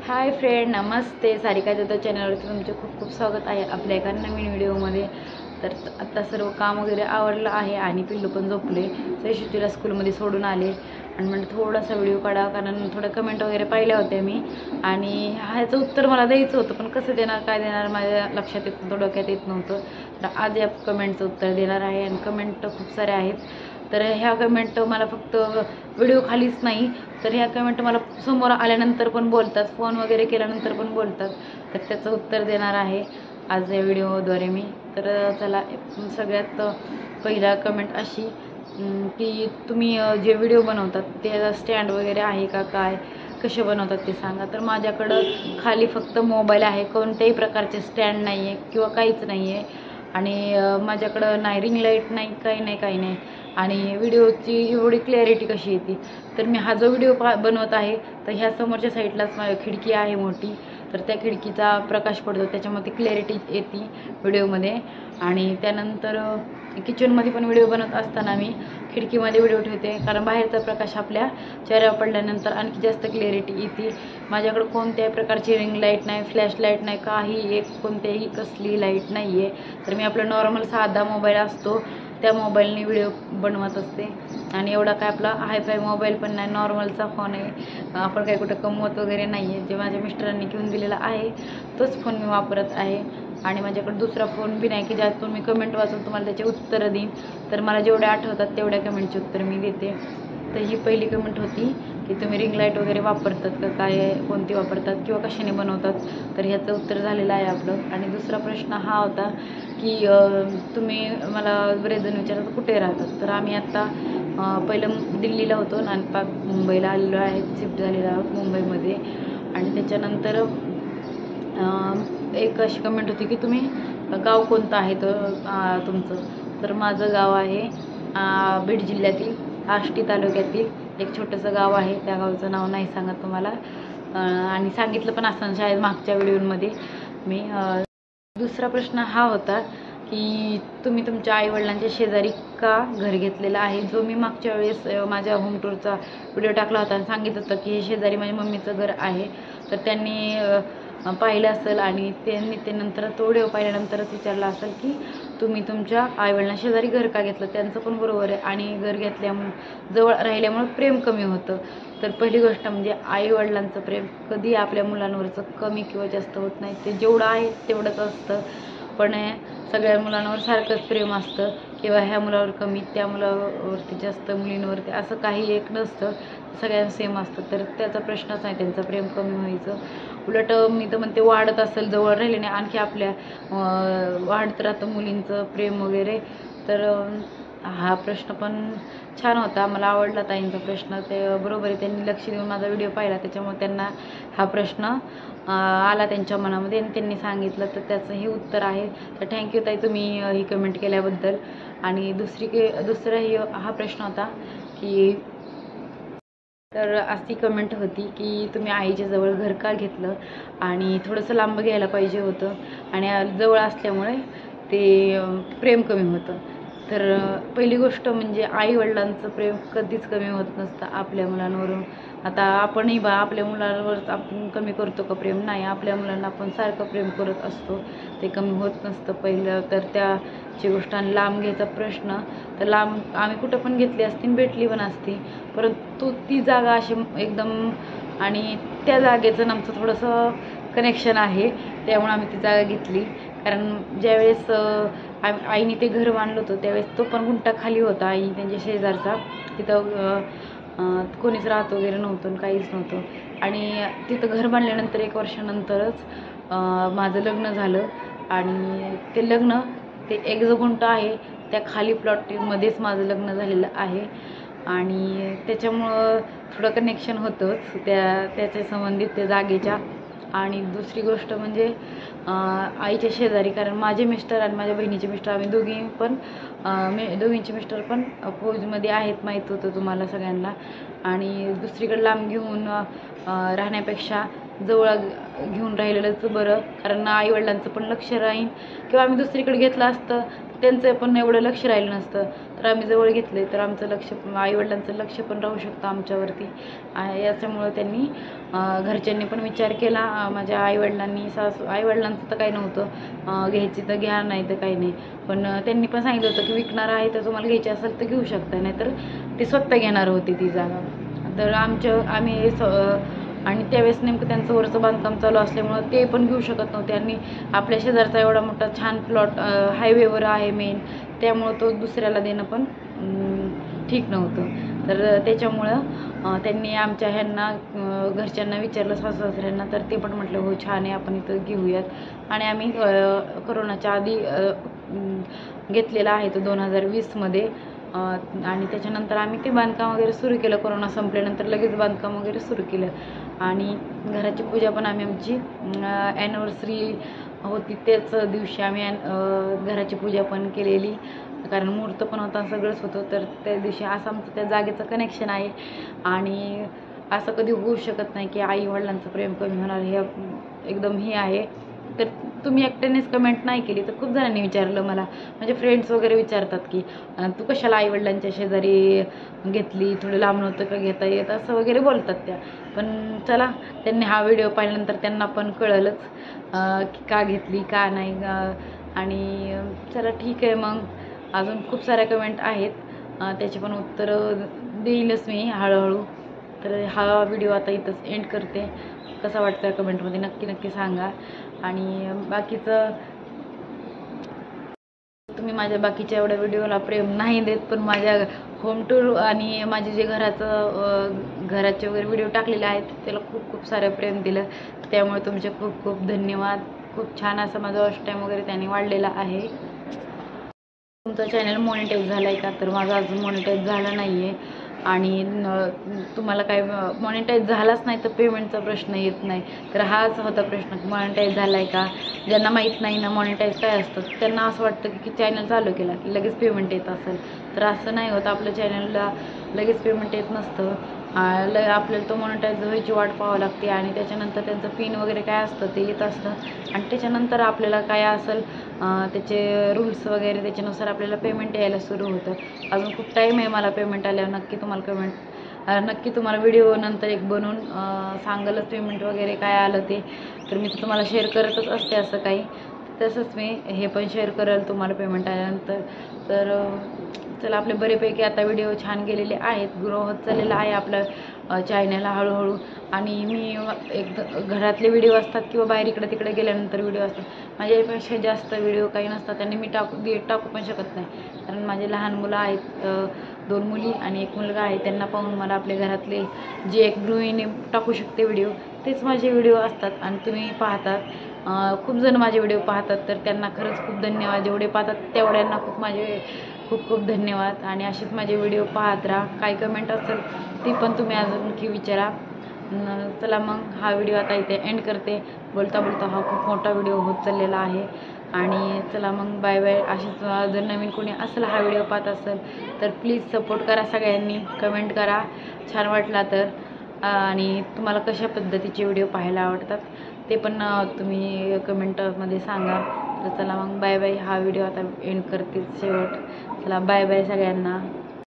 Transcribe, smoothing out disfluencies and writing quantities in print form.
Hi friend, नमस्ते. सारिका जाधव चॅनलवरती तुमचे खूप खूप स्वागत आहे आपल्या एका नवीन व्हिडिओमध्ये. तर आता सर्व काम वगैरे आवरलं आहे आणि पिल्लू पण झोपले. सैशुतीला स्कूलमध्ये सोडून आले आणि म्हणजे थोडासा व्हिडिओ काढा, कारण थोडं कमेंट वगैरे पाहिल्या होत्या मी आणि ह्याचं उत्तर मला द्यायचं होतं, पण कसं देणार काय देणार माझ्या लक्षात येत नव्हतं, डोक्यात येत नव्हतं. तर आज या कमेंटचं उत्तर देणार आहे आणि कमेंट खूप सारे आहेत. तर ह्या कमेंट मला फक्त व्हिडिओ खालीच नाही, तर ह्या कमेंट मला समोर आल्यानंतर पण बोलतात, फोन वगैरे केल्यानंतर पण बोलतात. तर त्याचं उत्तर देणार आहे आज या व्हिडिओद्वारे मी. तर चला, सगळ्यात पहिला कमेंट अशी की तुम्ही जे व्हिडिओ बनवतात ते स्टँड वगैरे आहे का, काय कसे बनवतात ते सांगा. तर माझ्याकडं खाली फक्त मोबाईल आहे, कोणत्याही प्रकारचे स्टँड नाही आहे किंवा काहीच नाही आहे. आणि माझ्याकडं नाही रिंग लाईट नाही, काही नाही. आणि व्हिडिओची एवढी क्लॅरिटी कशी येते, तर मी हा जो व्हिडिओ बनवत आहे तर ह्या समोरच्या साईडलाच माझी खिडकी आहे मोठी, तर त्या खिडकीचा प्रकाश पडतो, त्याच्यामध्ये क्लॅरिटी येते व्हिडिओमध्ये. आणि त्यानंतर किचनमध्ये पण व्हिडिओ बनवत असताना मी खिडकीमध्ये व्हिडिओ ठेवते, कारण बाहेरचा प्रकाश आपल्या चेहऱ्यावर पडल्यानंतर आणखी जास्त क्लॅरिटी येते. माझ्याकडं कोणत्याही प्रकारची रिंग लाईट नाही, फ्लॅश लाईट नाही, काही एक कोणत्याही कसली लाईट नाही आहे. तर मी आपला नॉर्मल साधा मोबाईल असतो त्या मोबाईलने व्हिडिओ बनवत असते. आणि एवढा काय आपला हायफाय मोबाईल पण नाही, नॉर्मलचा फोन आहे. आपण काही कुठं कमवत वगैरे नाही आहे. जे माझ्या मिस्टरांनी घेऊन दिलेला आहे तोच फोन मी वापरत आहे. आणि माझ्याकडे दुसरा फोन बी नाही की ज्यातून मी कमेंट वाचून तुम्हाला त्याचे उत्तरं देईन. तर मला जेवढ्या आठवतात तेवढ्या कमेंटचे उत्तर मी देते. तर ही पहिली कमेंट होती की तुम्ही रिंग लाईट वगैरे वापरतात का, काय कोणती वापरतात किंवा कशाने बनवतात. तर ह्याचं उत्तर झालेलं आहे आपलं. आणि दुसरा प्रश्न हा होता की तुम्ही मला बरेच जण विचारतात कुठे राहतात. तर आम्ही आत्ता पहिलं दिल्लीला होतो आणि मुंबईला आलेलो आहे, शिफ्ट झालेलो आहोत मुंबईमध्ये. आणि त्याच्यानंतर एक अशी कमेंट होती की तुम्ही गाव कोणतं आहे तर तुमचं. तर माझं गाव आहे बीड जिल्ह्यातील आष्टी तालुक्यातील एक छोटंसं गाव आहे. त्या गावचं नाव नाही सांगत तुम्हाला, आणि सांगितलं पण असताना शाळेत मागच्या व्हिडिओमध्ये मी. दुसरा प्रश्न हा होता की तुम्ही तुमच्या आईवडिलांच्या शेजारी का घर घेतलेलं आहे. जो मी मागच्या वेळेस माझ्या होम टूरचा व्हिडिओ टाकला होता आणि सांगितलं होतं की हे शेजारी माझ्या मम्मीचं घर आहे. तर त्यांनी पाहिलं असेल आणि त्यांनी ते नंतर तो व्हिडिओ पाहिल्यानंतरच विचारलं असेल की तुम्ही तुमच्या आईवडिलांना शेजारी घर का घेतलं. त्यांचं पण बरोबर आहे. आणि घर घेतल्यामुळं जवळ राहिल्यामुळं प्रेम कमी होतं. तर पहिली गोष्ट म्हणजे आईवडिलांचं प्रेम कधी आपल्या मुलांवरचं कमी किंवा जास्त होत नाही. ते जेवढं आहे तेवढंच असतं. पण सगळ्या मुलांवर सारखंच प्रेम असतं किंवा ह्या मुलावर कमी, त्या मुलावरती जास्त, मुलींवरती असं काही एक नसतं, सगळ्यांना सेम असतं. तर त्याचा प्रश्नच नाही त्यांचं प्रेम कमी व्हायचं. उलट मी तर म्हणते वाढत असेल, जवळ राहिले नाही आणखी आपल्या वाढत राहतं मुलींचं प्रेम वगैरे. तर हा प्रश्न पण छान होता, मला आवडला ताईंचा प्रश्न. ते बरोबर आहे, त्यांनी लक्ष देऊन माझा व्हिडिओ पाहिला त्याच्यामुळे त्यांना हा प्रश्न आला त्यांच्या मनामध्ये आणि त्यांनी सांगितलं. तर त्याचं हे उत्तर आहे. तर थँक्यू ताई तुम्ही ही कमेंट केल्याबद्दल. आणि दुसरा हा प्रश्न होता की तर अशी कमेंट होती की तुम्ही आईच्या जवळ घर का घेतलं आणि थोडंसं लांब घ्यायला पाहिजे होतं आणि जवळ असल्यामुळे ते प्रेम कमी होतं. तर पहिली गोष्ट म्हणजे आईवडिलांचं प्रेम कधीच कमी होत नसतं आपल्या मुलांवरून. आता आपणही आपल्या मुलांवर आपण कमी करतो का प्रेम? नाही, आपल्या मुलांना आपण सारखं प्रेम करत असतो, ते कमी होत नसतं पहिलं. तर त्याची गोष्ट. आणि लांब घ्यायचा प्रश्न, तर लांब आम्ही कुठं पण घेतली असती, भेटली पण असती, परंतु ती जागा अशी एकदम, आणि त्या जागेचं आमचं थोडंसं कनेक्शन आहे, त्यामुळे आम्ही ती जागा घेतली. कारण ज्यावेळेस आईने ते घर बांधलं होतं त्यावेळेस तो पण गुंटा खाली होता, आई त्यांच्या शेजारचा. तिथं कोणीच राहत वगैरे नव्हतं, काहीच नव्हतं. आणि तिथं घर बांधल्यानंतर 1 वर्षानंतरच माझं लग्न झालं. आणि ते लग्न, ते एक जो गुंटा आहे त्या खाली प्लॉटमध्येच माझं लग्न झालेलं आहे. आणि त्याच्यामुळं थोडं कनेक्शन होतंच त्याच्या संबंधित त्या जागेच्या. आणि दुसरी गोष्ट म्हणजे आईच्या शेजारी, कारण माझे मिस्टर आणि माझ्या बहिणीचे मिस्टर, आम्ही दोघींचे मिस्टर पण फौजमध्ये आहेत, माहीत होतं तुम्हाला सगळ्यांना. आणि दुसरीकडे लांब घेऊन राहण्यापेक्षा जवळ घेऊन राहिलेलंच बरं, कारण आईवडिलांचं पण लक्ष राहील. किंवा आम्ही दुसरीकडे घेतलं असतं त्यांचं पण एवढं लक्ष राहिलं नसतं. तर आम्ही जवळ घेतले तर आमचं लक्ष आईवडिलांचं लक्ष पण राहू शकतं आमच्यावरती. याच्यामुळं त्यांनी घरच्यांनी पण विचार केला. माझ्या आईवडिलांनी आईवडिलांचं तर काही नव्हतं, घ्यायची तर घ्या नाही तर काही नाही, पण त्यांनी पण सांगितलं होतं की विकणार आहे तर तुम्हाला घ्यायची असेल तर घेऊ शकता, नाही तर ते स्वतः घेणार होती ती जागा. तर आम्ही आणि त्यावेळेस नेमकं त्यांचं वरचं बांधकाम चालू असल्यामुळं ते पण घेऊ शकत नव्हते आणि आपल्या शेजारचा एवढा मोठा छान प्लॉट हायवेवर आहे मेन, त्यामुळं तो दुसऱ्याला देणं पण ठीक नव्हतं. तर त्याच्यामुळं त्यांनी आमच्या ह्यांना घरच्यांना विचारलं, सासू-सासऱ्यांना, तर ते पण म्हटलं हो छान आहे आपण इथं घेऊयात. आणि आम्ही कोरोनाच्या आधी घेतलेला आहे तो 2020मध्ये. आणि त्याच्यानंतर आम्ही ते बांधकाम वगैरे सुरू केलं. कोरोना संपल्यानंतर लगेच बांधकाम वगैरे सुरू केलं. आणि घराची पूजा पण आम्ही आमची ॲनिव्हर्सरी होती त्याच दिवशी आम्ही घराची पूजा पण केलेली, कारण मुहूर्त पण होता, सगळंच होतं. तर त्या दिवशी असं आमचं त्या जागेचं कनेक्शन आहे. आणि असं कधी होऊ शकत नाही की आई वडिलांचं प्रेम कमी होणार, हे एकदम हे आहे. तर तुम्ही एकट्यानेच कमेंट नाही केली तर खूप जणांनी विचारलं मला, म्हणजे फ्रेंड्स वगैरे विचारतात की तू कशाला आईवडिलांच्या शेजारी घेतली, थोडं लांब नव्हतं का घेता येत, असं वगैरे बोलतात त्या. पण चला, त्यांनी हा व्हिडिओ पाहिल्यानंतर त्यांना पण कळलंच की का घेतली का नाही. आणि चला ठीक आहे, मग अजून खूप साऱ्या कमेंट आहेत, त्याचे पण उत्तरं देईलच मी हळूहळू. तर हा व्हिडिओ आता इथंच एंड करते. कसा वाटतं कमेंटमध्ये नक्की सांगा. आणि बाकीचं तुम्ही माझ्या बाकीच्या एवढ्या व्हिडिओला प्रेम नाही देत, पण माझ्या होम टूर आणि माझे जे घराचे वगैरे व्हिडिओ टाकलेले आहेत त्याला खूप सारं प्रेम दिलं, त्यामुळे तुमचे खूप धन्यवाद. खूप छान असं माझं वॉच टाईम वगैरे त्याने वाढलेला आहे. तुमचा चॅनल मॉनिटाईज झाला आहे का, तर माझा अजून मॉनिटाईज झाला नाही आहे. आणि तुम्हाला काय मॉनिटाईज झालाच नाही तर पेमेंटचा प्रश्न येत नाही, तर हाच होता प्रश्न, मॉनिटाईज झाला आहे का. ज्यांना माहीत नाही ना मॉनिटाईज काय असतं, त्यांना असं वाटतं की चॅनल चालू केला की लगेच पेमेंट येत असेल, तर असं नाही होत. आपल्या चॅनलला लगेच पेमेंट येत नसतं. आपल्याला तो मॉनिटाईज व्हायची वाट पाहावं लागते आणि त्याच्यानंतर त्यांचं पिन वगैरे काय असतं ते येत असतं. आणि त्याच्यानंतर आपल्याला काय असेल त्याचे रूल्स वगैरे त्याच्यानुसार आपल्याला पेमेंट यायला सुरू होतं. अजून खूप टाईम आहे मला पेमेंट आल्यावर. नक्की तुम्हाला व्हिडिओ नंतर एक बनवून सांगलच पेमेंट वगैरे काय आलं ते. तर मी तुम्हाला शेअर करतच असते असं काही, तसंच मी हे पण शेअर करेल तुम्हाला पेमेंट आल्यानंतर. तर चला, आपले बरेपैकी आता व्हिडिओ छान गेलेले आहेत, ग्रो होत चाललेलं आहे आपलं चॅनलला हळूहळू. आणि मी घरातले व्हिडिओ असतात किंवा बाहेर इकडे तिकडे गेल्यानंतर व्हिडिओ असतात, माझ्यापेक्षा जास्त व्हिडिओ काही नसतात आणि मी टाकू पण शकत नाही, कारण माझे लहान मुलं आहेत, 2 मुली आणि 1 मुलगा आहे. त्यांना पाहून मला आपले घरातले जे एक गृहिणी टाकू शकते व्हिडिओ, तेच माझे व्हिडिओ असतात. आणि तुम्ही पाहतात, खूप जण माझे व्हिडिओ पाहतात, तर त्यांना खरंच खूप धन्यवाद. जेवढे पाहतात तेवढ्यांना खूप धन्यवाद. आणि असेच माझे व्हिडिओ पाहत राहा. काय कमेंट असेल ती पण तुम्ही अजूनकी विचारा. चला मग हा व्हिडिओ आता इथे एंड करते. बोलता हा खूप मोठा व्हिडिओ होत चाललेला आहे. आणि चला मग बाय बाय. अशीच जर नवीन कोणी असेल हा व्हिडिओ पाहत असेल तर प्लीज सपोर्ट करा सगळ्यांनी, कमेंट करा छान वाटला तर. आणि तुम्हाला कशा पद्धतीचे व्हिडिओ पाहायला आवडतात ते पण तुम्ही कमेंटमध्ये सांगा. तर चला मग बाय बाय. हा व्हिडिओ आता एंड करते शेवट. चला बाय बाय सगळ्यांना.